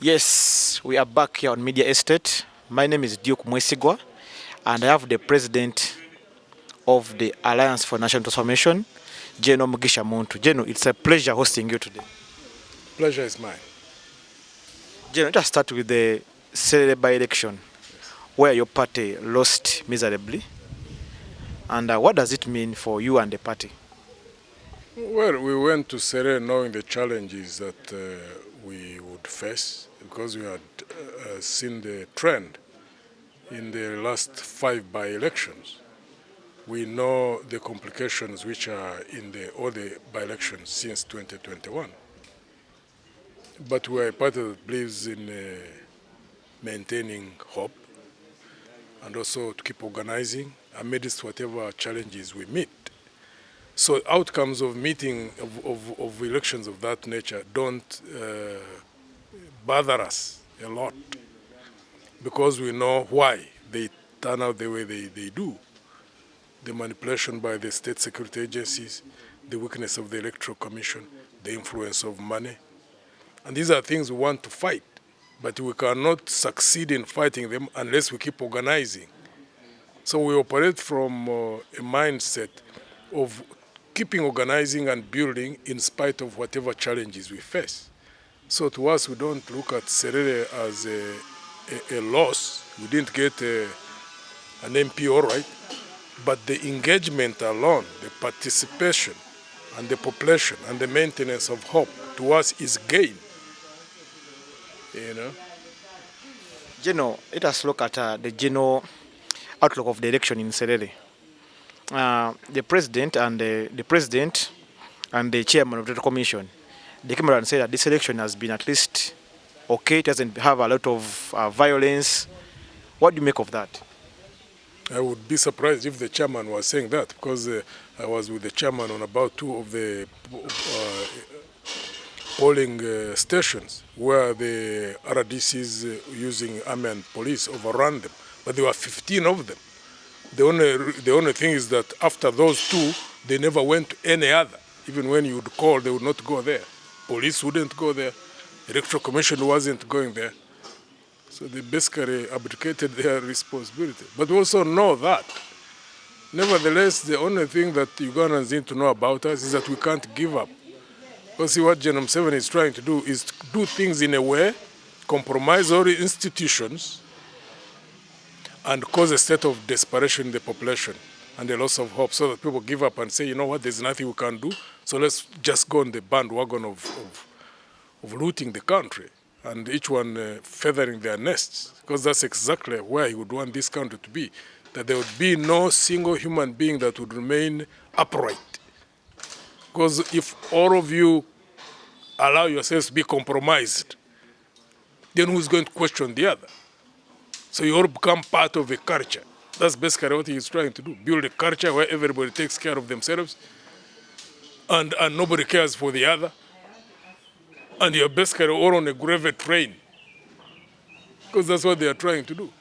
Yes, we are back here on Media Estate. My name is Duke Mwesigwa, and I have the president of the Alliance for National Transformation, Gen.Mugisha Muntu. Gen, it's a pleasure hosting you today. Pleasure is mine. Gen, let us start with the serere by-election, where your party lost miserably. And what does it mean for you and the party? Well, we went to serere knowing the challenges that we would face because we had seen the trend in the last 5 by-elections. We know the complications which are in all the by-elections since 2021. But we are a party that believes in maintaining hope and also to keep organizing amidst whatever challenges we meet. So outcomes of of elections of that nature don't bother us a lot because we know why they turn out the way they do. The manipulation by the state security agencies, the weakness of the Electoral Commission, the influence of money. And these are things we want to fight, but we cannot succeed in fighting them unless we keep organizing. So we operate from a mindset of keeping organizing and building in spite of whatever challenges we face. So to us, we don't look at serere as a loss. We didn't get an MP, all right, but the engagement alone, the participation and the population and the maintenance of hope to us is gain. You know? Geno, let us look at the general outlook of the election in serere. The president and the chairman of the commission, they came around and said that this election has been at least okay. It doesn't have a lot of violence. What do you make of that? I would be surprised if the chairman was saying that, because I was with the chairman on about 2 of the polling stations where the RDCs using army and police overran them, but there were 15 of them. The only thing is that after those 2, they never went to any other. Even when you would call, they would not go there. Police wouldn't go there. Electoral Commission wasn't going there. So they basically abdicated their responsibility. But we also know that. Nevertheless, the only thing that Ugandans need to know about us is that we can't give up. Because see, what Gen.7 is trying to do is to do things in a way, compromise all the institutions, and cause a state of desperation in the population and a loss of hope so that people give up and say, you know what, there's nothing we can do, so let's just go on the bandwagon of looting the country and each one feathering their nests, because that's exactly where he would want this country to be, that there would be no single human being that would remain upright. Because if all of you allow yourselves to be compromised, then who's going to question the other? So you all become part of a culture. That's basically what he's trying to do, build a culture where everybody takes care of themselves and nobody cares for the other. And you're basically all on a gravy train, because that's what they are trying to do.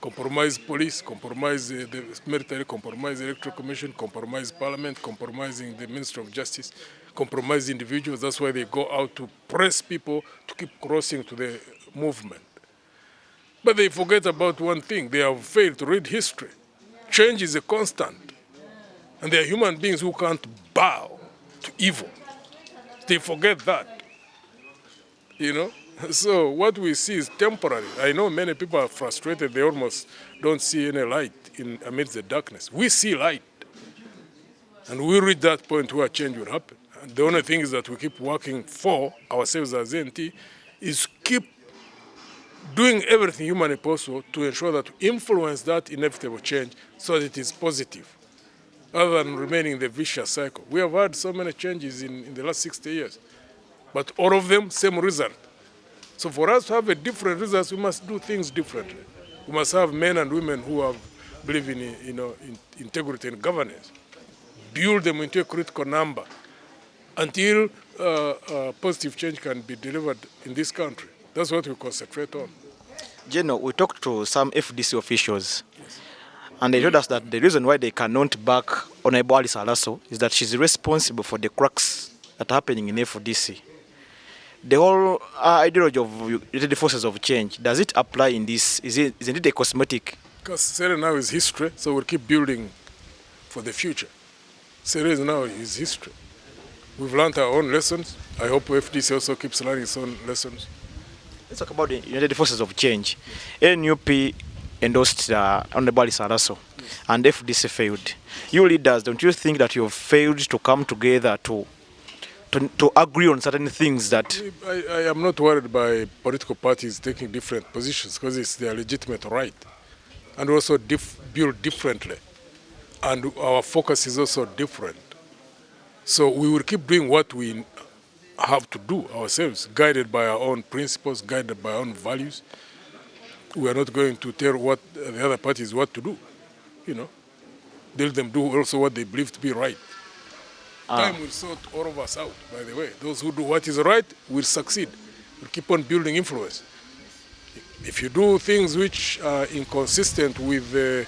Compromise police, compromise the military, compromise the Electoral Commission, compromise Parliament, compromising the Ministry of Justice, compromise individuals. That's why they go out to press people to keep crossing to the movement. But they forget about one thing. They have failed to read history. Change is a constant. And they are human beings who can't bow to evil. They forget that. You know? So what we see is temporary. I know many people are frustrated. They almost don't see any light amidst the darkness. We see light. And we reach that point where change will happen. And the only thing is that we keep working for ourselves as NT is keep doing everything humanly possible to ensure that we influence that inevitable change so that it is positive, rather than remaining in the vicious cycle. We have had so many changes in the last 60 years, but all of them, same result. So for us to have a different result, we must do things differently. We must have men and women who believe in integrity and governance, build them into a critical number until positive change can be delivered in this country. That's what we concentrate on. Geno, we talked to some FDC officials, and they told us that the reason why they cannot back Honorable Alice Alaso is that she's responsible for the cracks that are happening in FDC. the whole ideology of United Forces of Change, does it apply in this? Isn't it a cosmetic? Because serere now is history, so we'll keep building for the future. Serere now is history. We've learned our own lessons. I hope FDC also keeps learning its own lessons. Let's talk about the United Forces of Change. NUP endorsed Honorable Alice Alaso, and FDC failed. You leaders, don't you think that you've failed to come together to agree on certain things that... I am not worried by political parties taking different positions because it's their legitimate right. And also build differently. And our focus is also different. So we will keep doing what we have to do ourselves, guided by our own principles, guided by our own values. We are not going to tell what the other parties what to do, you know. Let them do also what they believe to be right. Time will sort all of us out, by the way. Those who do what is right will succeed. We'll keep on building influence. If you do things which are inconsistent with the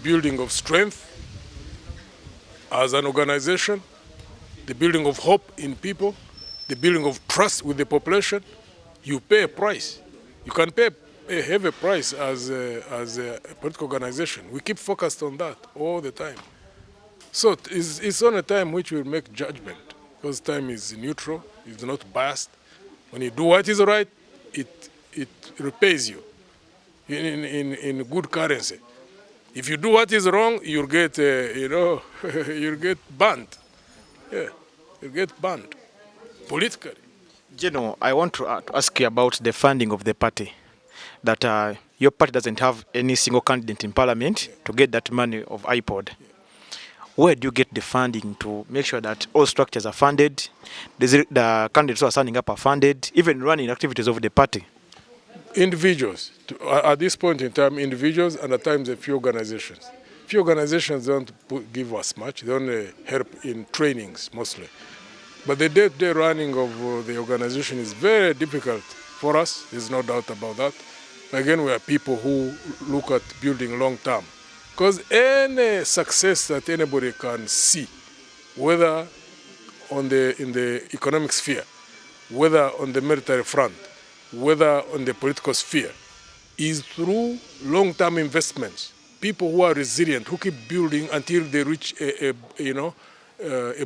building of strength as an organization, the building of hope in people, the building of trust with the population, you pay a price. You can pay a heavy price as a political organization. We keep focused on that all the time. So it's on a time which we'll make judgment, because time is neutral, it's not biased. When you do what is right, it repays you in good currency. If you do what is wrong, you'll get, you'll get banned. Yeah, you'll get banned politically. General, I want to ask you about the funding of the party. That your party doesn't have any single candidate in parliament to get that money of iPod. Where do you get the funding to make sure that all structures are funded, the candidates who are signing up are funded, even running activities of the party? Individuals. At this point in time, individuals, and at times a few organizations. Few organizations don't give us much. They only help in trainings mostly. But the day-to-day running of the organization is very difficult for us. There's no doubt about that. Again, we are people who look at building long-term. Because any success that anybody can see, whether in the economic sphere, whether on the military front, whether on the political sphere, is through long-term investments. People who are resilient, who keep building until they reach a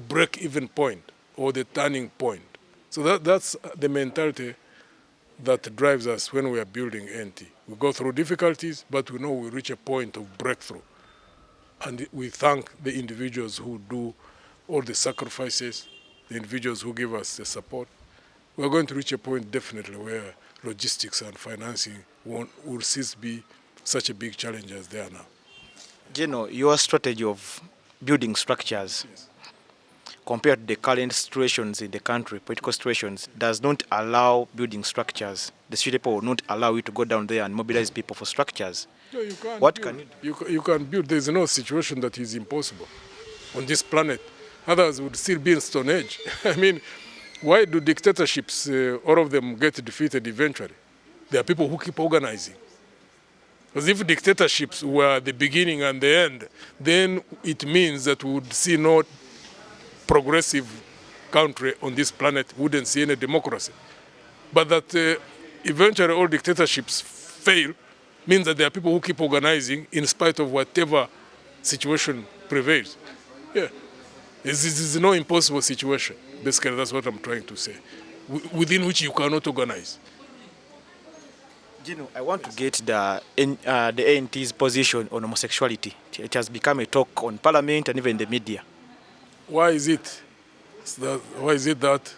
break-even point or the turning point. So that's the mentality that drives us when we are building NT. We go through difficulties, but we know we reach a point of breakthrough. And we thank the individuals who do all the sacrifices, the individuals who give us the support. We're going to reach a point definitely where logistics and financing will cease to be such a big challenge as they are now. Geno, your strategy of building structures, yes, compared to the current situations in the country, political situations, does not allow building structures. The street people will not allow you to go down there and mobilize people for structures. No, you can't. What can you do? You can build. There's no situation that is impossible on this planet. Others would still be in Stone Age. I mean, why do dictatorships, all of them get defeated eventually? There are people who keep organizing. Because if dictatorships were the beginning and the end, then it means that we would see no progressive country on this planet, wouldn't see any democracy. But that eventually all dictatorships fail means that there are people who keep organizing in spite of whatever situation prevails. Yeah, this is no impossible situation. Basically, that's what I'm trying to say, within which you cannot organize. Gino, I want to get the ANT's position on homosexuality. It has become a talk on parliament and even the media. Why is it that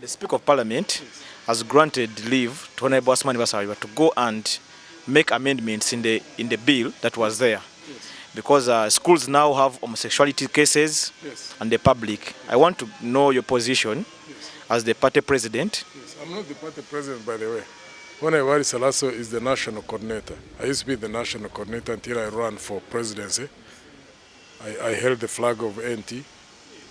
the Speaker of Parliament has granted leave to Honorable Asmani Basalirwa to go and make amendments in the bill that was there? Yes. Because schools now have homosexuality cases, yes, and the public. I want to know your position, yes, as the party president. Yes, I'm not the party president, by the way. Emmanuel Alaso is the national coordinator. I used to be the national coordinator until I ran for presidency. I held the flag of NT,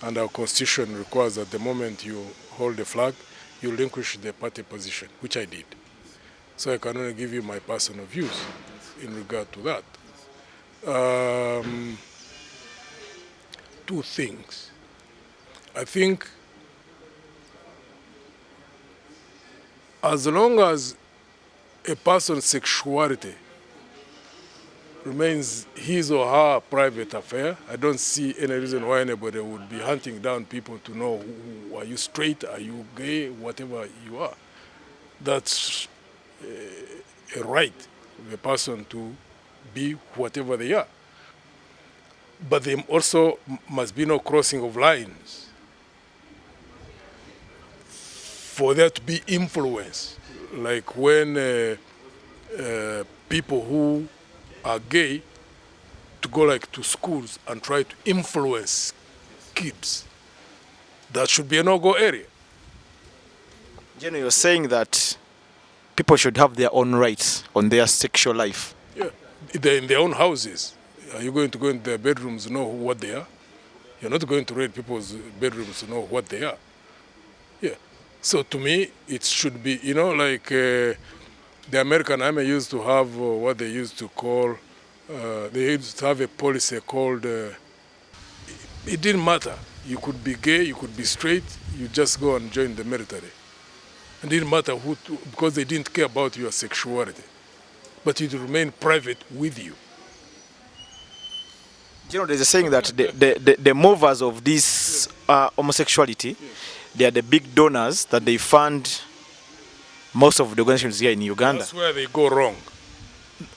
and our constitution requires that the moment you hold the flag, you relinquish the party position, which I did. So I can only give you my personal views in regard to that. Two things. I think as long as a person's sexuality remains his or her private affair, I don't see any reason why anybody would be hunting down people to know are you straight, are you gay, whatever you are. That's a right of a person to be whatever they are. But there also must be no crossing of lines for there to be influence. Like when people who are gay to go like to schools and try to influence kids. That should be a no-go area. Jenny, you're saying that people should have their own rights on their sexual life. Yeah, they're in their own houses. Are you going to go into their bedrooms to know what they are? You're not going to raid people's bedrooms to know what they are. Yeah. So to me, it should be, you know, like the American Army used to have what they used to call, they used to have a policy called, it didn't matter. You could be gay, you could be straight, you just go and join the military. It didn't matter who, because they didn't care about your sexuality. But it remained private with you. You know, there's a saying that the movers of this homosexuality, they are the big donors that they fund most of the organizations here in Uganda. That's where they go wrong.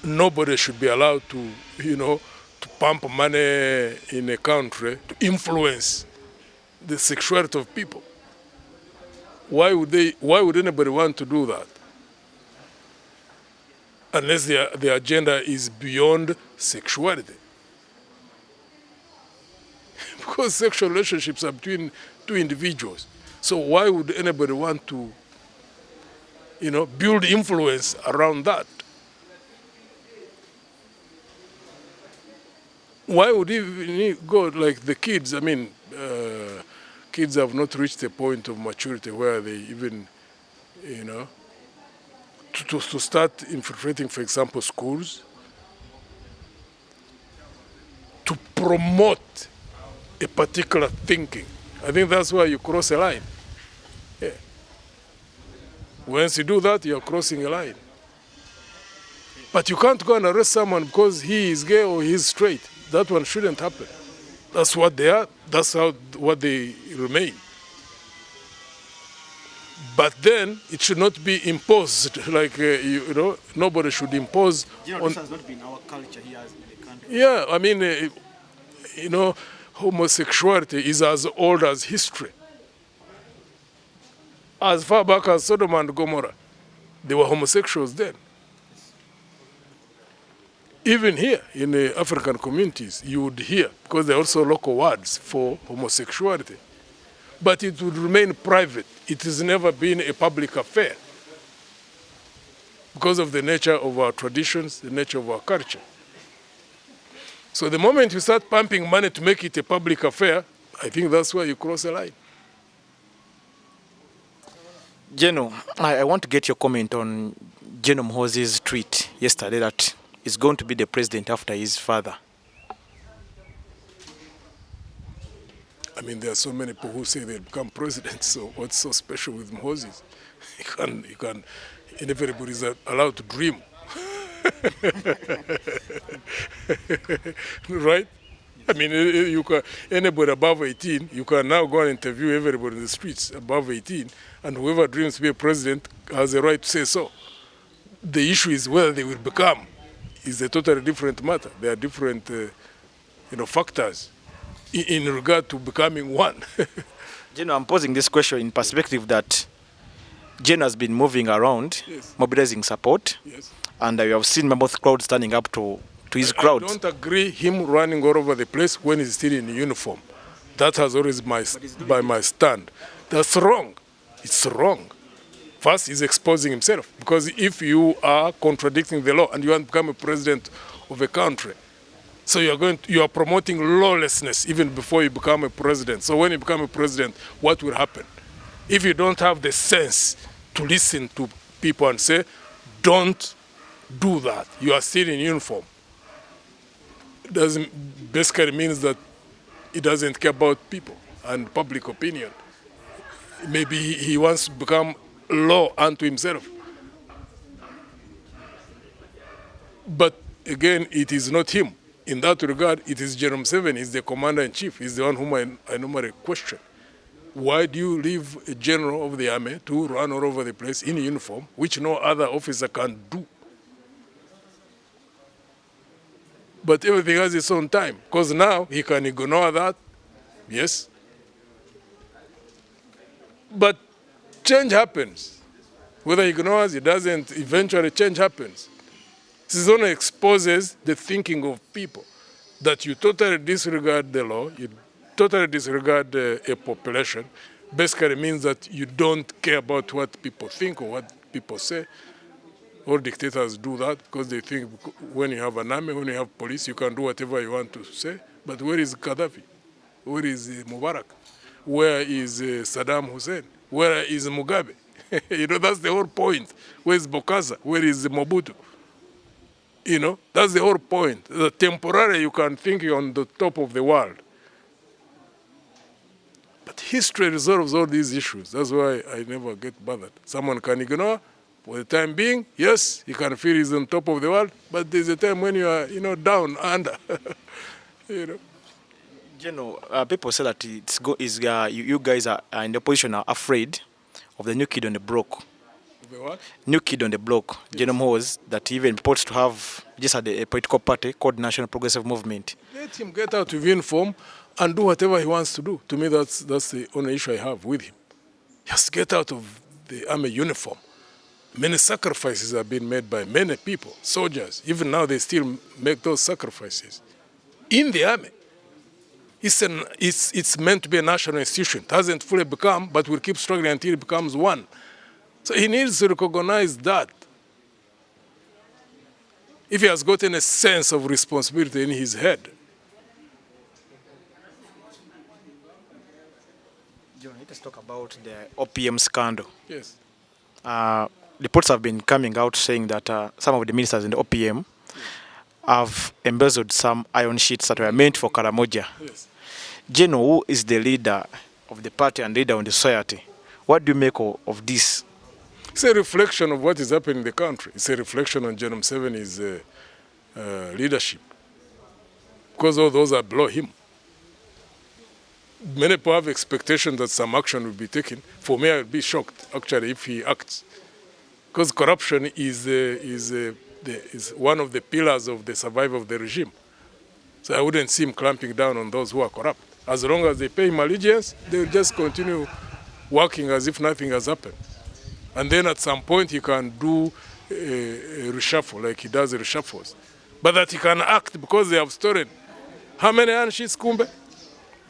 Nobody should be allowed to, you know, to pump money in a country to influence the sexuality of people. Why would anybody want to do that? Unless their agenda is beyond sexuality. Because sexual relationships are between two individuals. So why would anybody want to, you know, build influence around that? Why would even go like the kids? I mean, kids have not reached a point of maturity where they even, you know, to start infiltrating, for example, schools, to promote a particular thinking. I think that's why you cross a line. Yeah. Once you do that, you're crossing a line. But you can't go and arrest someone because he is gay or he's straight. That one shouldn't happen. That's what they are. That's what they remain. But then it should not be imposed. Like you know, nobody should impose. You know, this has not been our culture here in the country. Yeah, I mean, you know, homosexuality is as old as history. As far back as Sodom and Gomorrah, they were homosexuals then. Even here in the African communities, you would hear, because there are also local words for homosexuality. But it would remain private. It has never been a public affair because of the nature of our traditions, the nature of our culture. So the moment you start pumping money to make it a public affair, I think that's where you cross a line. Geno, I want to get your comment on Gen Muhoozi's tweet yesterday that is going to be the president after his father. I mean, there are so many people who say they'll become president, so what's so special with Muhoozi? You can, and everybody is allowed to dream. Right? I mean, you can, anybody above 18, you can now go and interview everybody in the streets above 18, and whoever dreams to be a president has a right to say so. The issue is whether they will become. Is a totally different matter. There are different, factors in regard to becoming one. Geno, I'm posing this question in perspective that Geno has been moving around, Yes. mobilizing support, Yes. and you have seen members of the crowd standing up to his crowd. I don't agree him running all over the place when he's still in uniform. That has always by my stand. That's wrong. It's wrong. First, he's exposing himself, because if you are contradicting the law and you want to become a president of a country, so you are promoting lawlessness even before you become a president. So when you become a president, what will happen? If you don't have the sense to listen to people and say, don't do that, you are still in uniform, it basically means that he doesn't care about people. and public opinion. Maybe he wants to become law unto himself. But again, it is not him. In that regard, it is Gen. Museveni, he's the commander-in-chief. He's the one whom I normally question. Why do you leave a general of the army to run all over the place in uniform, which no other officer can do? But everything has its own time, because now he can ignore that, yes. But change happens. Whether he ignores, it doesn't, eventually change happens. This only exposes the thinking of people, that you totally disregard the law, you totally disregard a population, basically means that you don't care about what people think or what people say. All dictators do that because they think when you have an army, when you have police, you can do whatever you want to say. But where is Gaddafi? Where is Mubarak? Where is Saddam Hussein? Where is Mugabe? You know, that's the whole point. Where is Bokassa? Where is Mobutu? You know, that's the whole point. The temporary, you can think you're on the top of the world. But history resolves all these issues. That's why I never get bothered. Someone can ignore. For the time being, yes, you can feel he's on top of the world, but there's a time when you are, you know, down, under. You know. You know, people say that you guys are in the opposition are afraid of the new kid on the block. The what? New kid on the block. Yes. Gen. was that he even purports to have just a political party called National Progressive Movement. Let him get out of uniform and do whatever he wants to do. To me, that's the only issue I have with him. Just get out of the army uniform. Many sacrifices have been made by many people, soldiers. Even now, they still make those sacrifices. In the army, it's meant to be a national institution. It hasn't fully become, but we'll keep struggling until it becomes one. So he needs to recognize that. If he has gotten a sense of responsibility in his head. John, let's talk about the OPM scandal. Yes. Reports have been coming out saying that some of the ministers in the OPM have embezzled some iron sheets that were meant for Karamoja. Yes. Geno, who is the leader of the party and leader of the society, what do you make of this? It's a reflection of what is happening in the country. It's a reflection on Gen. Museveni's leadership. Because all those are below him. Many people have expectations that some action will be taken. For me, I would be shocked, actually, if he acts. Because corruption is one of the pillars of the survival of the regime. So I wouldn't see him clamping down on those who are corrupt. As long as they pay him allegiance, they will just continue working as if nothing has happened. And then at some point he can do a reshuffle, like he does reshuffles. But that he can act because they have stolen. How many anshes, Kumbe?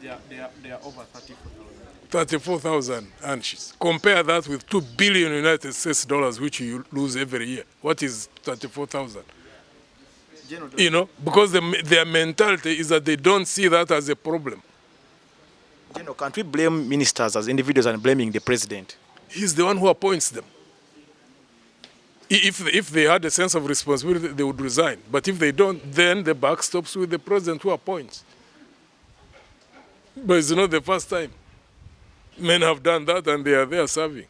They are over 34,000. 34,000 anshes. Compare that with 2 billion United States dollars, which you lose every year. What is 34,000? You know, because their mentality is that they don't see that as a problem. Geno, can't we blame ministers as individuals and blaming the president? He's the one who appoints them. If they had a sense of responsibility, they would resign. But if they don't, then the buck stops with the president who appoints. But it's not the first time. Men have done that and they are there serving,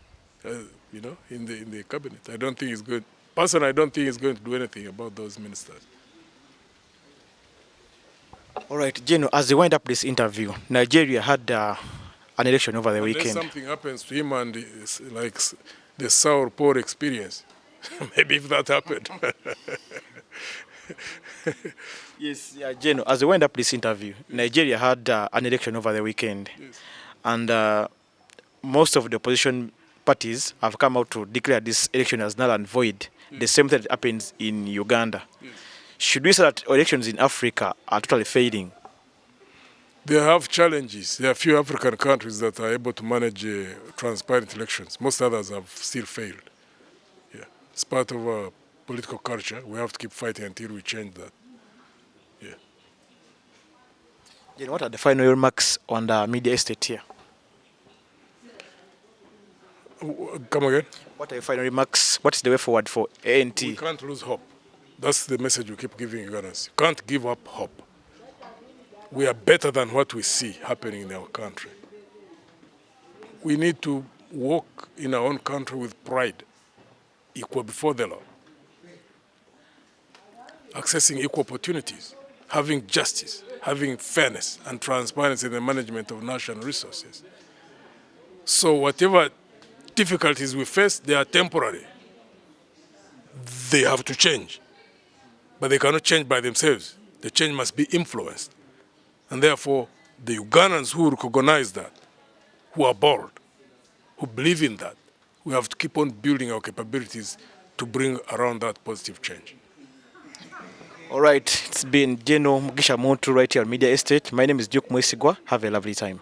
you know, in the cabinet. I don't think it's good. Personally, I don't think it's going to do anything about those ministers. All right, Geno, as they wind up this interview, Nigeria had an election over the weekend. Unless something happens to him and it's like the sour pour experience. Maybe if that happened. Yes, yeah, Geno, as they wind up this interview, Nigeria had an election over the weekend. Yes. And most of the opposition parties have come out to declare this election as null and void. Yes. The same thing that happens in Uganda. Yes. Should we say that elections in Africa are totally failing? They have challenges. There are few African countries that are able to manage transparent elections. Most others have still failed. Yeah. It's part of our political culture. We have to keep fighting until we change that. Yeah. Then what are the final remarks on the media estate here? Come again? What are your final remarks? What is the way forward for ANT? We can't lose hope. That's the message we keep giving Ugandans. You can't give up hope. We are better than what we see happening in our country. we need to walk in our own country with pride, equal before the law, accessing equal opportunities, having justice, having fairness and transparency in the management of national resources. So whatever difficulties we face, they are temporary. They have to change, but they cannot change by themselves. The change must be influenced. And therefore, the Ugandans who recognize that, who are bold, who believe in that, we have to keep on building our capabilities to bring around that positive change. All right, it's been Gen.Mugisha Muntu right here on Media Estate. My name is Duke Mwesigwa. Have a lovely time.